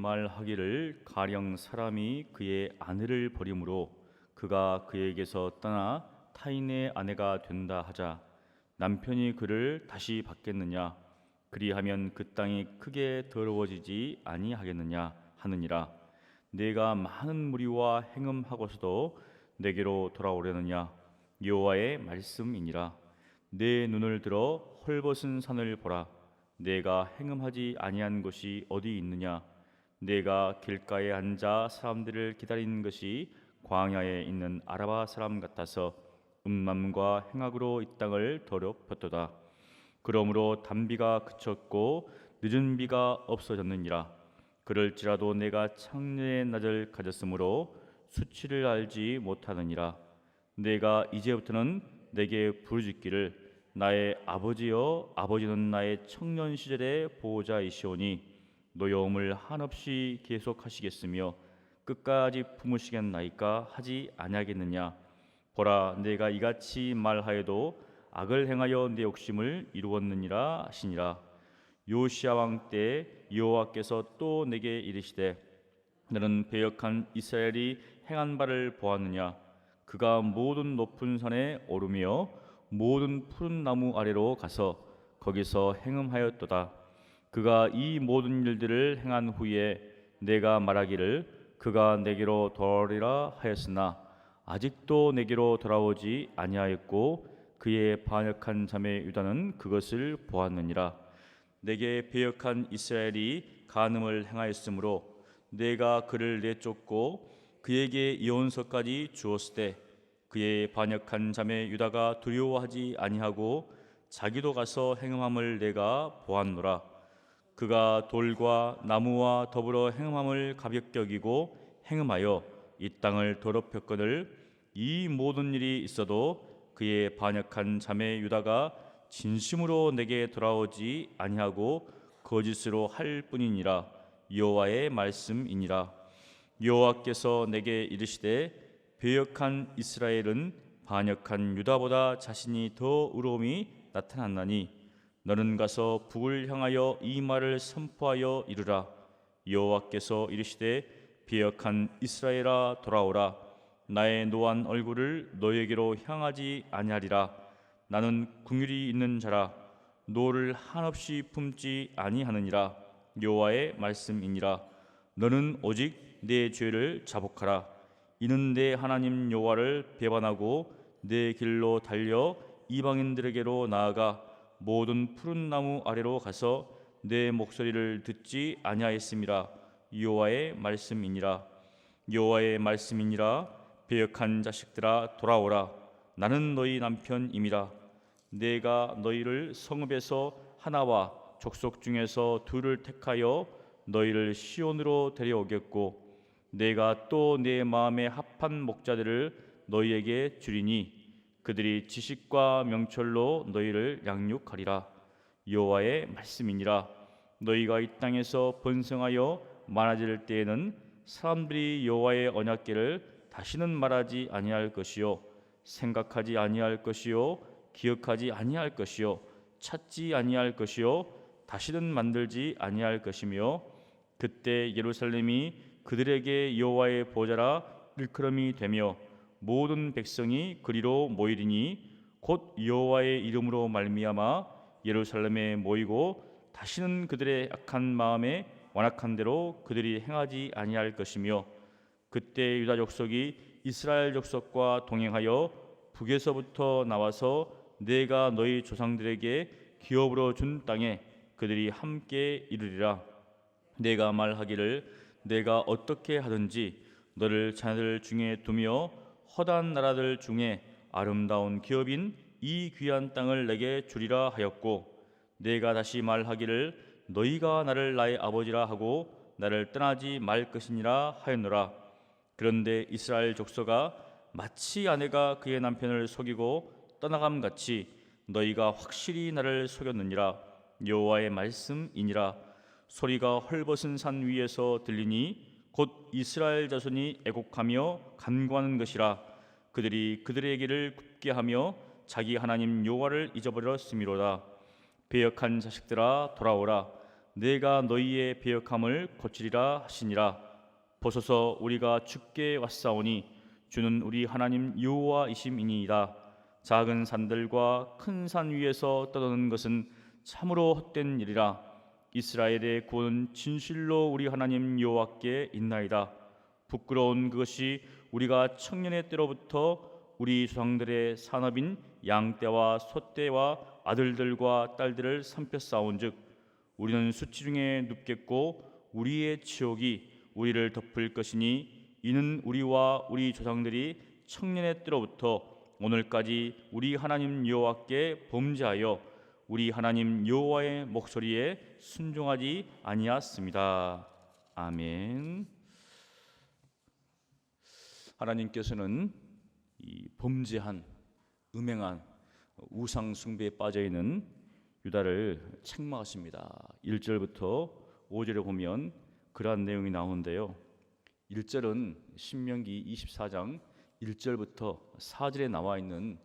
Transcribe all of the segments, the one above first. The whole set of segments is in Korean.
말하기를 가령 사람이 그의 아내를 버림으로 그가 그에게서 떠나 타인의 아내가 된다 하자 남편이 그를 다시 받겠느냐 그리하면 그 땅이 크게 더러워지지 아니하겠느냐 하느니라. 내가 많은 무리와 행음하고서도 내게로 돌아오려느냐 여호와의 말씀이니라. 내 눈을 들어 헐벗은 산을 보라. 내가 행음하지 아니한 곳이 어디 있느냐. 내가 길가에 앉아 사람들을 기다리는 것이 광야에 있는 아라바 사람 같아서 음란과 행악으로 이 땅을 더럽혔도다. 그러므로 단비가 그쳤고 늦은 비가 없어졌느니라. 그럴지라도 내가 창녀의 낮을 가졌으므로 수치를 알지 못하느니라. 내가 이제부터는 내게 부르짖기를 나의 아버지여 아버지는 나의 청년 시절의 보호자이시오니 노여움을 한없이 계속하시겠으며 끝까지 품으시겠나이까 하지 아니하겠느냐. 보라 내가 이같이 말하여도 악을 행하여 내 욕심을 이루었느니라 하시니라. 요시야 왕 때 여호와께서 또 내게 이르시되 너는 배역한 이스라엘이 행한 바를 보았느냐. 그가 모든 높은 산에 오르며 모든 푸른 나무 아래로 가서 거기서 행음하였도다. 그가 이 모든 일들을 행한 후에 내가 말하기를 그가 내게로 돌아오리라 하였으나 아직도 내게로 돌아오지 아니하였고 그의 반역한 자매 유다는 그것을 보았느니라. 내게 배역한 이스라엘이 간음을 행하였으므로 내가 그를 내쫓고 그에게 이혼서까지 주었을 때 그의 반역한 자매 유다가 두려워하지 아니하고 자기도 가서 행음함을 내가 보았노라. 그가 돌과 나무와 더불어 행음함을 가볍게 여기고 행음하여 이 땅을 더럽혔거늘 이 모든 일이 있어도 그의 반역한 자매 유다가 진심으로 내게 돌아오지 아니하고 거짓으로 할 뿐이니라. 여호와의 말씀이니라. 여호와께서 내게 이르시되 배역한 이스라엘은 반역한 유다보다 자신이 더 의로움이 나타났나니 너는 가서 북을 향하여 이 말을 선포하여 이르라. 여호와께서 이르시되 배역한 이스라엘아 돌아오라. 나의 노한 얼굴을 너에게로 향하지 아니하리라. 나는 긍휼이 있는 자라 노를 한없이 품지 아니하느니라. 여호와의 말씀이니라. 너는 오직 내 죄를 자복하라. 이는 내 하나님 여호와를 배반하고 내 길로 달려 이방인들에게로 나아가 모든 푸른 나무 아래로 가서 내 목소리를 듣지 아니하였음이라. 여호와의 말씀이니라. 여호와의 말씀이니라. 배역한 자식들아 돌아오라. 나는 너희 남편임이라. 내가 너희를 성읍에서 하나와 족속 중에서 둘을 택하여 너희를 시온으로 데려오겠고 내가 또 내 마음에 합한 목자들을 너희에게 주리니 그들이 지식과 명철로 너희를 양육하리라. 여호와의 말씀이니라. 너희가 이 땅에서 번성하여 많아질 때에는 사람들이 여호와의 언약궤를 다시는 말하지 아니할 것이요 생각하지 아니할 것이요 기억하지 아니할 것이요 찾지 아니할 것이요 다시는 만들지 아니할 것이며 그때 예루살렘이 그들에게 여호와의 보좌라 일컬음이 되며 모든 백성이 그리로 모이리니 곧 여호와의 이름으로 말미암아 예루살렘에 모이고 다시는 그들의 악한 마음에 완악한 대로 그들이 행하지 아니할 것이며 그때 유다 족속이 이스라엘 족속과 동행하여 북에서부터 나와서 내가 너희 조상들에게 기업으로 준 땅에 그들이 함께 이르리라. 내가 말하기를 내가 어떻게 하든지 너를 자녀들 중에 두며 허다한 나라들 중에 아름다운 기업인 이 귀한 땅을 내게 주리라 하였고 내가 다시 말하기를 너희가 나를 나의 아버지라 하고 나를 떠나지 말 것이니라 하였노라. 그런데 이스라엘 족속아 마치 아내가 그의 남편을 속이고 떠나감같이 너희가 확실히 나를 속였느니라. 여호와의 말씀이니라. 소리가 헐벗은 산 위에서 들리니 곧 이스라엘 자손이 애곡하며 간구하는 것이라. 그들이 그들의 길을 굽게 하며 자기 하나님 여호와를 잊어버렸음이로다. 배역한 자식들아 돌아오라. 내가 너희의 배역함을 고치리라 하시니라. 보소서 우리가 주께 왔사오니 주는 우리 하나님 여호와이심이니이다. 작은 산들과 큰 산 위에서 떠도는 것은 참으로 헛된 일이라. 이스라엘의 구원은 진실로 우리 하나님 여호와께 있나이다. 부끄러운 그것이 우리가 청년의 때로부터 우리 조상들의 산업인 양떼와 소떼와 아들들과 딸들을 삼켜 싸운즉 우리는 수치 중에 눕겠고 우리의 치욕이 우리를 덮을 것이니 이는 우리와 우리 조상들이 청년의 때로부터 오늘까지 우리 하나님 여호와께 범죄하여 우리 하나님 여호와의 목소리에 순종하지 아니하였습니다. 아멘. 하나님께서는 이 범죄한 음행한 우상 숭배에 빠져 있는 유다를 책망하십니다. 1절부터 5절에 보면 그러한 내용이 나오는데요. 1절은 신명기 24장 1절부터 4절에 나와 있는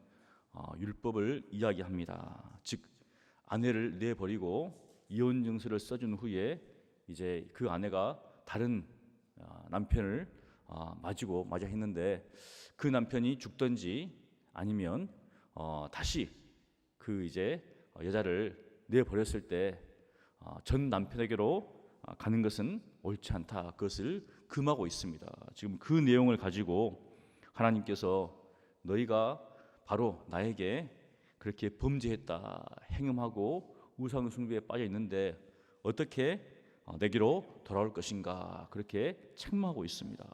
율법을 이야기합니다. 즉 아내를 내버리고 이혼 증서를 써준 후에 이제 그 아내가 다른 남편을 맞아 했는데 그 남편이 죽든지 아니면 다시 그 이제 여자를 내버렸을 때 전 남편에게로 가는 것은 옳지 않다. 그것을 금하고 있습니다. 지금 그 내용을 가지고 하나님께서 너희가 바로 나에게 그렇게 범죄했다, 행음하고 우상 숭배에 빠져 있는데 어떻게 내게로 돌아올 것인가 그렇게 책망하고 있습니다.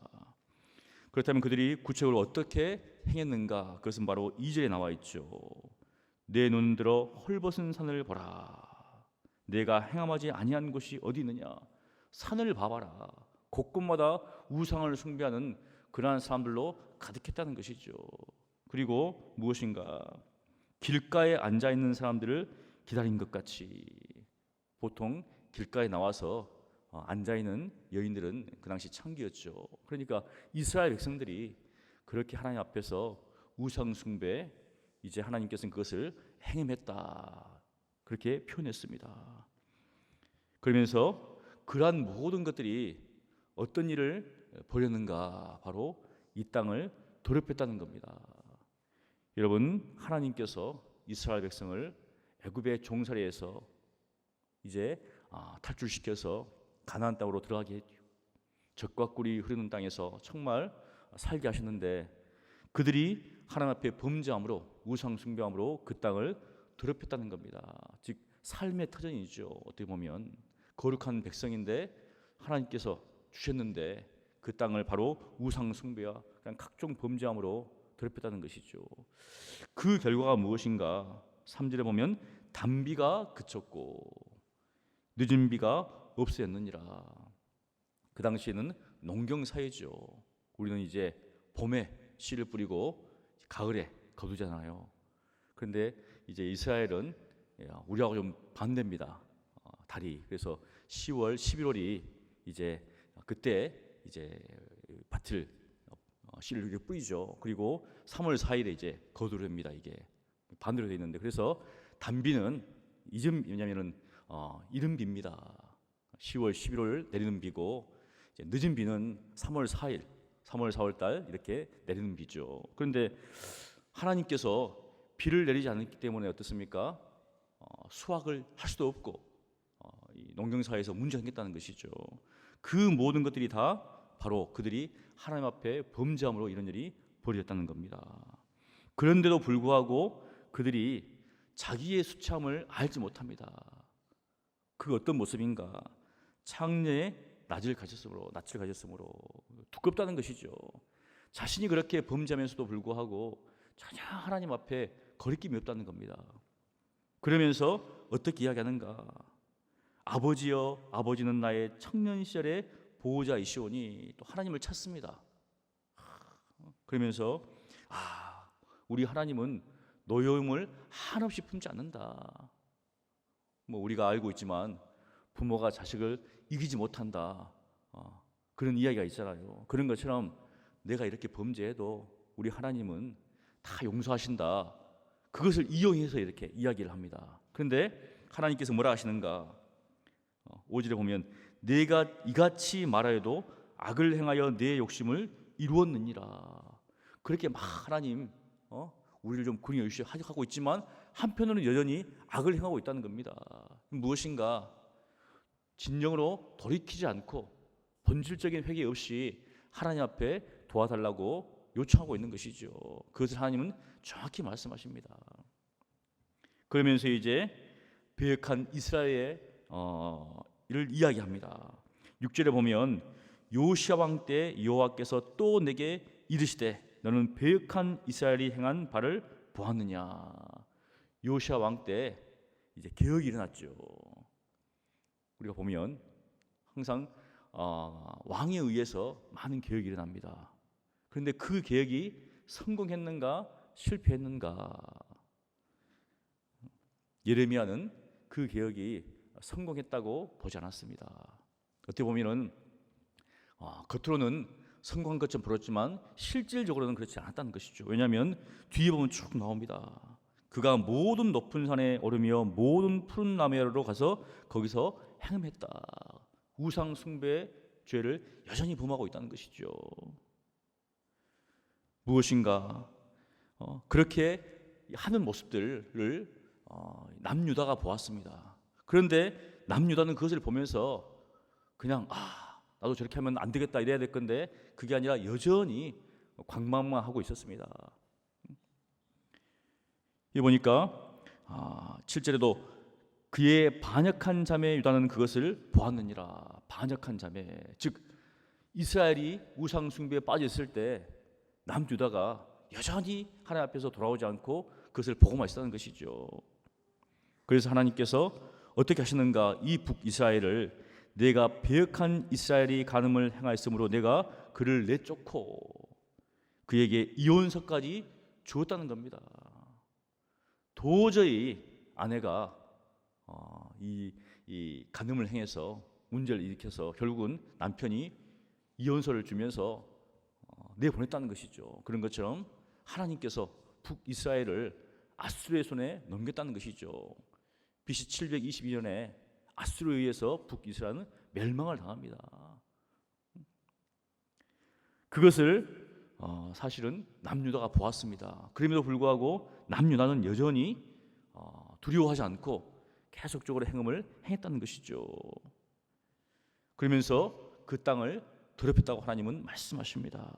그렇다면 그들이 구체적으로 어떻게 행했는가? 그것은 바로 2절에 나와 있죠. 내 눈 들어 헐벗은 산을 보라. 내가 행함하지 아니한 곳이 어디 있느냐? 산을 봐봐라. 곳곳마다 우상을 숭배하는 그러한 사람들로 가득했다는 것이죠. 그리고 무엇인가? 길가에 앉아 있는 사람들을 기다린 것 같이. 보통 길가에 나와서 앉아 있는 여인들은 그 당시 창기였죠. 그러니까 이스라엘 백성들이 그렇게 하나님 앞에서 우상 숭배, 이제 하나님께서는 그것을 행함했다 그렇게 표현했습니다. 그러면서 그러한 모든 것들이 어떤 일을 벌였는가? 바로 이 땅을 더럽혔다는 겁니다. 여러분, 하나님께서 이스라엘 백성을 애굽의 종살이에서 이제 탈출시켜서 가나안 땅으로 들어가게 했죠. 젖과 꿀이 흐르는 땅에서 정말 살게 하셨는데 그들이 하나님 앞에 범죄함으로 우상 숭배함으로 그 땅을 더럽혔다는 겁니다. 즉 삶의 터전이죠. 어떻게 보면 거룩한 백성인데 하나님께서 주셨는데 그 땅을 바로 우상 숭배와 그냥 각종 범죄함으로 더럽혔다는 것이죠. 그 결과가 무엇인가? 3절에 보면 단비가 그쳤고 늦은 비가 없어졌느니라. 그 당시에는 농경 사회죠. 우리는 이제 봄에 씨를 뿌리고 가을에 거두잖아요. 그런데 이제 이스라엘은 우리하고 좀 반대입니다. 달이. 그래서 10월, 11월이 이제 그때 이제 밭을 씨를 이렇게 뿌리죠. 그리고 3월 4일에 이제 거두렵니다. 이게 반대로 되어 있는데 그래서 단비는 왜냐면은 이른 비입니다. 10월, 11월 내리는 비고 이제 늦은 비는 3월 4일, 3월 4월 달 이렇게 내리는 비죠. 그런데 하나님께서 비를 내리지 않기 때문에 어떻습니까? 수확을 할 수도 없고 이 농경사회에서 문제가 생겼다는 것이죠. 그 모든 것들이 다 바로 그들이 하나님 앞에 범죄함으로 이런 일이 벌어졌다는 겁니다. 그런데도 불구하고 그들이 자기의 수참을 알지 못합니다. 그 어떤 모습인가? 창녀의 낯을 가졌으므로 두껍다는 것이죠. 자신이 그렇게 범죄하면서도 불구하고 전혀 하나님 앞에 거리낌이 없다는 겁니다. 그러면서 어떻게 이야기하는가? 아버지여, 아버지는 나의 청년 시절의 보호자이시오니 또 하나님을 찾습니다. 그러면서 우리 하나님은 노여움을 한없이 품지 않는다. 뭐 우리가 알고 있지만 부모가 자식을 이기지 못한다. 그런 이야기가 있잖아요. 그런 것처럼 내가 이렇게 범죄해도 우리 하나님은 다 용서하신다. 그것을 이용해서 이렇게 이야기를 합니다. 그런데 하나님께서 뭐라 하시는가? 5절에 보면 내가 이같이 말하여도 악을 행하여 내 욕심을 이루었느니라. 그렇게 막 하나님 우리를 좀 긍휼히 여기시 하고 있지만 한편으로는 여전히 악을 행하고 있다는 겁니다. 무엇인가 진정으로 돌이키지 않고 본질적인 회개 없이 하나님 앞에 도와달라고 요청하고 있는 것이죠. 그것을 하나님은 정확히 말씀하십니다. 그러면서 이제 배역한 이스라엘의 를 이야기합니다. 6절에 보면 요시야 왕 때 여호와께서 또 내게 이르시되 너는 배역한 이스라엘이 행한 바를 보았느냐. 요시야 왕 때 이제 개혁이 일어났죠. 우리가 보면 항상 왕에 의해서 많은 개혁이 일어납니다. 그런데 그 개혁이 성공했는가 실패했는가? 예레미야는 그 개혁이 성공했다고 보지 않았습니다. 어떻게 보면은 겉으로는 성공한 것처럼 보였지만 실질적으로는 그렇지 않았다는 것이죠. 왜냐하면 뒤에 보면 쭉 나옵니다. 그가 모든 높은 산에 오르며 모든 푸른 나무야로 가서 거기서 행음했다. 우상 숭배의 죄를 여전히 범하고 있다는 것이죠. 무엇인가 그렇게 하는 모습들을 남유다가 보았습니다. 그런데 남유다는 그것을 보면서 그냥 나도 저렇게 하면 안 되겠다 이래야 될 건데 그게 아니라 여전히 관망만 하고 있었습니다. 이 보니까 7절에도 그의 반역한 자매 유다는 그것을 보았느니라. 반역한 자매, 즉 이스라엘이 우상 숭배에 빠져 있을 때 남유다가 여전히 하나님 앞에서 돌아오지 않고 그것을 보고만 있었다는 것이죠. 그래서 하나님께서 어떻게 하시는가? 이 북이스라엘을 내가 배역한 이스라엘이 간음을 행하였으므로 내가 그를 내쫓고 그에게 이혼서까지 주었다는 겁니다. 도저히 아내가 이 간음을 행해서 문제를 일으켜서 결국은 남편이 이혼서를 주면서 내보냈다는 것이죠. 그런 것처럼 하나님께서 북이스라엘을 아수르의 손에 넘겼다는 것이죠. BC 722년에 아수르에 의해서 북이스라엘은 멸망을 당합니다. 그것을 사실은 남유다가 보았습니다. 그럼에도 불구하고 남유다는 여전히 두려워하지 않고 계속적으로 행음을 행했다는 것이죠. 그러면서 그 땅을 더럽혔다고 하나님은 말씀하십니다.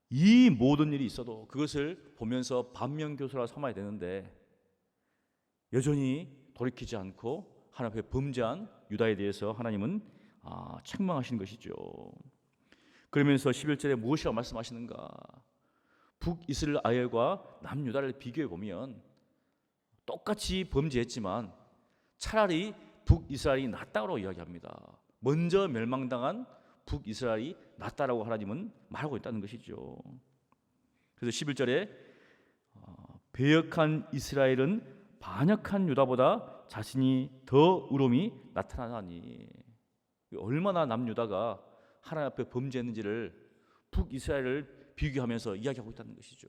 이 모든 일이 있어도 그것을 보면서 반면교사라 삼아야 되는데 여전히 돌이키지 않고 하나님 앞에 범죄한 유다에 대해서 하나님은 책망하신 것이죠. 그러면서 11절에 무엇이라고 말씀하시는가? 북이스라엘과 남유다를 비교해 보면 똑같이 범죄했지만 차라리 북이스라엘이 낫다고 이야기합니다. 먼저 멸망당한 북이스라엘이 낫다라고 하나님은 말하고 있다는 것이죠. 그래서 11절에 배역한 이스라엘은 반역한 유다보다 자신이 더 의로움이 나타나니. 얼마나 남유다가 하나님 앞에 범죄했는지를 북이스라엘을 비교하면서 이야기하고 있다는 것이죠.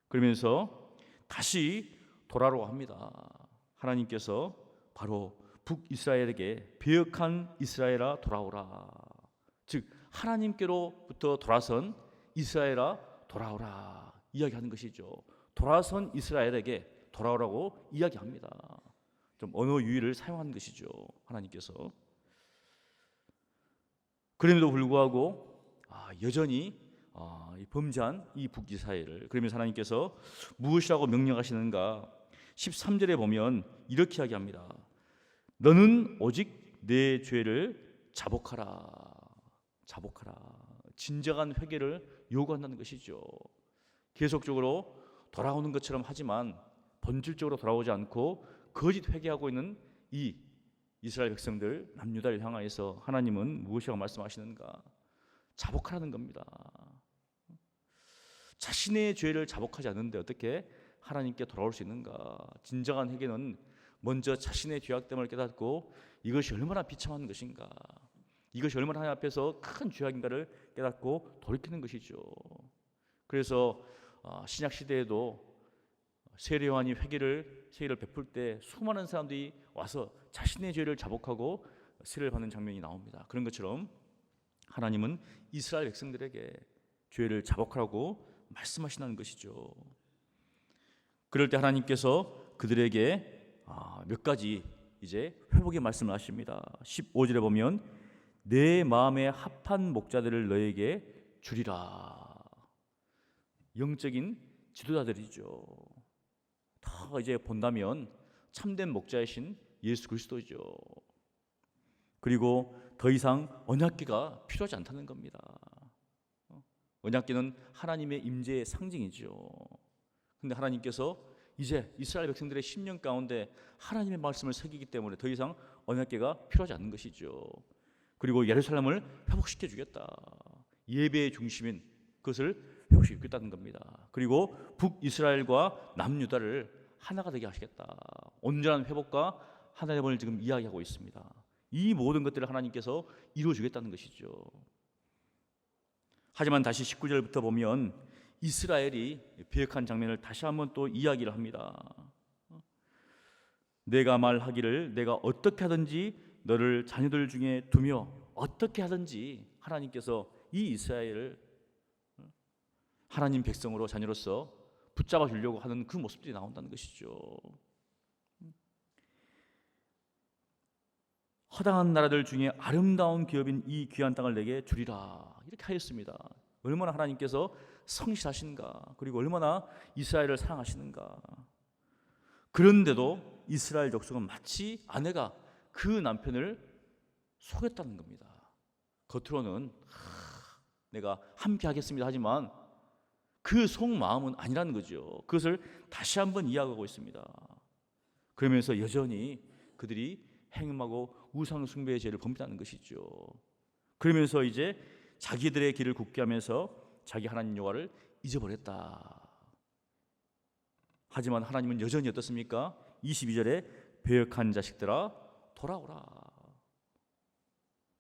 그러면서 다시 돌아오라고 합니다. 하나님께서 바로 북이스라엘에게 배역한 이스라엘아 돌아오라. 즉 하나님께로부터 돌아선 이스라엘아 돌아오라 이야기하는 것이죠. 돌아선 이스라엘에게 돌아오라고 이야기합니다. 좀 언어 유희를 사용하는 것이죠. 하나님께서. 그럼에도 불구하고 여전히 범죄한 이 북이스라엘을 그러면서 하나님께서 무엇이라고 명령하시는가? 13절에 보면 이렇게 이야기합니다. 너는 오직 내 죄를 자복하라. 자복하라. 진정한 회개를 요구한다는 것이죠. 계속적으로 돌아오는 것처럼 하지만 본질적으로 돌아오지 않고 거짓 회개하고 있는 이 이스라엘 백성들 남유다를 향하여서 하나님은 무엇이라고 말씀하시는가? 자복하라는 겁니다. 자신의 죄를 자복하지 않는데 어떻게 하나님께 돌아올 수 있는가? 진정한 회개는 먼저 자신의 죄악됨을 깨닫고 이것이 얼마나 비참한 것인가, 이것이 얼마나 하나님 앞에서 큰 죄악인가를 깨닫고 돌이키는 것이죠. 그래서 신약 시대에도 세례 요한이 세례를 베풀 때 수많은 사람들이 와서 자신의 죄를 자복하고 세례를 받는 장면이 나옵니다. 그런 것처럼 하나님은 이스라엘 백성들에게 죄를 자복하라고 말씀하시는 것이죠. 그럴 때 하나님께서 그들에게 몇 가지 이제 회복의 말씀을 하십니다. 15절에 보면 내 마음에 합한 목자들을 너에게 주리라. 영적인 지도자들이죠. 다 이제 본다면 참된 목자이신 예수 그리스도죠. 그리고 더 이상 언약궤가 필요하지 않다는 겁니다. 언약궤는 하나님의 임재의 상징이죠. 근데 하나님께서 이제 이스라엘 백성들의 심령 가운데 하나님의 말씀을 새기기 때문에 더 이상 언약궤가 필요하지 않는 것이죠. 그리고 예루살렘을 회복시켜 주겠다. 예배의 중심인 그것을 회복시켜 주겠다는 겁니다. 그리고 북이스라엘과 남유다를 하나가 되게 하시겠다. 온전한 회복과 하나됨을 지금 이야기하고 있습니다. 이 모든 것들을 하나님께서 이루어 주겠다는 것이죠. 하지만 다시 19절부터 보면 이스라엘이 배역한 장면을 다시 한번 또 이야기를 합니다. 내가 말하기를 내가 어떻게 하든지 너를 자녀들 중에 두며 어떻게 하든지 하나님께서 이 이스라엘을 하나님 백성으로 자녀로서 붙잡아 주려고 하는 그 모습들이 나온다는 것이죠. 허당한 나라들 중에 아름다운 기업인 이 귀한 땅을 내게 주리라 이렇게 하였습니다. 얼마나 하나님께서 성실하신가, 그리고 얼마나 이스라엘을 사랑하시는가. 그런데도 이스라엘 족속은 마치 아내가 그 남편을 속였다는 겁니다. 겉으로는 내가 함께 하겠습니다 하지만 그 속마음은 아니라는 거죠. 그것을 다시 한번 이야기하고 있습니다. 그러면서 여전히 그들이 행음하고 우상 숭배의 죄를 범했다는 것이죠. 그러면서 이제 자기들의 길을 굳게 하면서 자기 하나님 여호와를 잊어버렸다. 하지만 하나님은 여전히 어떻습니까? 22절에 배역한 자식들아 돌아오라.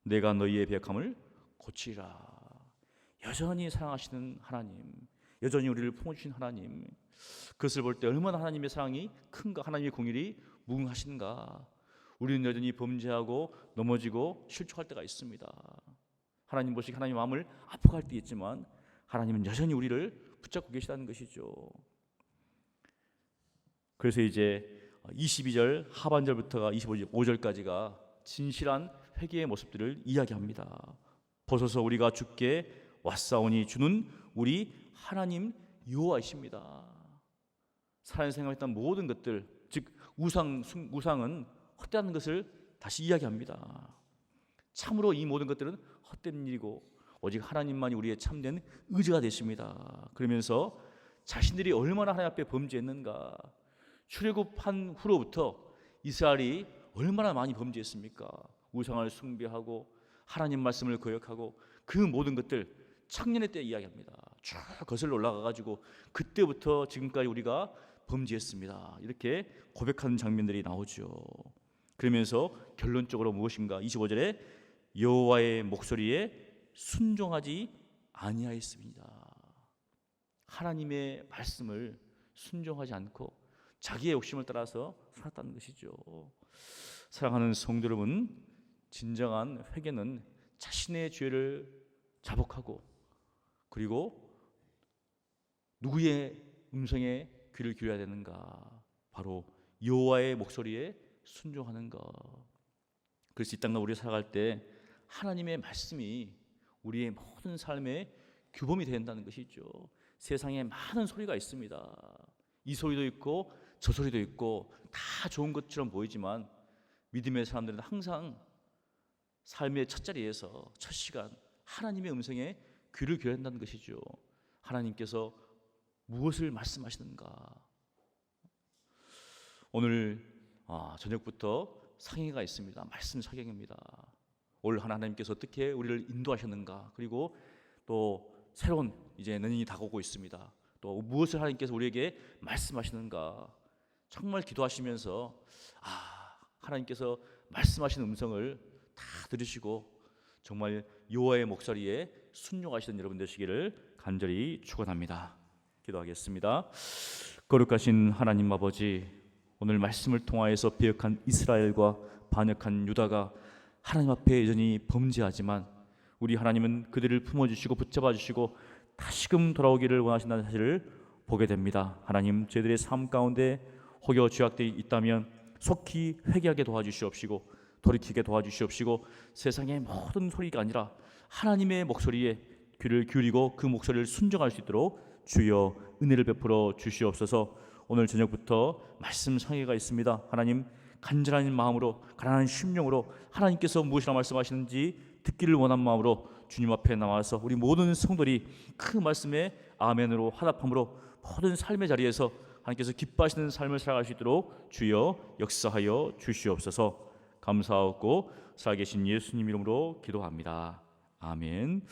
내가 너희의 배역함을 고치리라. 여전히 사랑하시는 하나님, 여전히 우리를 품어주신 하나님, 그것을 볼 때 얼마나 하나님의 사랑이 큰가, 하나님의 공일이 무궁하신가. 우리는 여전히 범죄하고 넘어지고 실족할 때가 있습니다. 하나님 보시기 하나님 마음을 아파할 때 있지만 하나님은 여전히 우리를 붙잡고 계시다는 것이죠. 그래서 이제 22절 하반절부터가 25절까지가 진실한 회개의 모습들을 이야기합니다. 벗어서 우리가 주께 왔사오니 주는 우리 하나님 여호와이십니다. 살아있는 생각했던 모든 것들, 즉 우상은 헛되다는 것을 다시 이야기합니다. 참으로 이 모든 것들은 헛된 일이고 오직 하나님만이 우리의 참된 의지가 되십니다. 그러면서 자신들이 얼마나 하나님 앞에 범죄했는가, 출애굽한 후로부터 이스라엘이 얼마나 많이 범죄했습니까? 우상을 숭배하고 하나님 말씀을 거역하고 그 모든 것들 창년의 때 이야기합니다. 쭉 거슬러 올라가가지고 그때부터 지금까지 우리가 범죄했습니다. 이렇게 고백하는 장면들이 나오죠. 그러면서 결론적으로 무엇인가? 25절에 여호와의 목소리에 순종하지 아니하였습니다. 하나님의 말씀을 순종하지 않고 자기의 욕심을 따라서 살았다는 것이죠. 사랑하는 성도 여러분, 진정한 회개는 자신의 죄를 자복하고 그리고 누구의 음성에 귀를 기울여야 되는가? 바로 여호와의 목소리에 순종하는 것. 그래서 이 땅과 우리 살아갈 때 하나님의 말씀이 우리의 모든 삶의 규범이 된다는 것이죠. 세상에 많은 소리가 있습니다. 이 소리도 있고 저 소리도 있고 다 좋은 것처럼 보이지만 믿음의 사람들은 항상 삶의 첫 자리에서 첫 시간 하나님의 음성에 귀를 기울여야 한다는 것이죠. 하나님께서 무엇을 말씀하시는가? 오늘 저녁부터 상해가 있습니다. 말씀 사경입니다. 올 하나님께서 어떻게 우리를 인도하셨는가? 그리고 또 새로운 이제 내년이 다가오고 있습니다. 또 무엇을 하나님께서 우리에게 말씀하시는가? 정말 기도하시면서 하나님께서 말씀하시는 음성을 다 들으시고 정말 여호와의 목소리에 순종하시는 여러분 되시기를 간절히 축원합니다. 기도하겠습니다. 거룩하신 하나님 아버지, 오늘 말씀을 통하여서 배역한 이스라엘과 반역한 유다가 하나님 앞에 여전히 범죄하지만 우리 하나님은 그들을 품어주시고 붙잡아주시고 다시금 돌아오기를 원하신다는 사실을 보게 됩니다. 하나님, 저희들의 삶 가운데 혹여 죄악되어 있다면 속히 회개하게 도와주시옵시고 돌이키게 도와주시옵시고 세상의 모든 소리가 아니라 하나님의 목소리에 귀를 기울이고 그 목소리를 순종할 수 있도록 주여 은혜를 베풀어 주시옵소서. 오늘 저녁부터 말씀 상해가 있습니다. 하나님, 간절한 마음으로 가난한 심령으로 하나님께서 무엇이라 말씀하시는지 듣기를 원한 마음으로 주님 앞에 나와서 우리 모든 성도들이 그 말씀에 아멘으로 화답함으로 모든 삶의 자리에서 하나님께서 기뻐하시는 삶을 살아갈 수 있도록 주여 역사하여 주시옵소서. 감사하고 살아계신 예수님 이름으로 기도합니다. 아멘.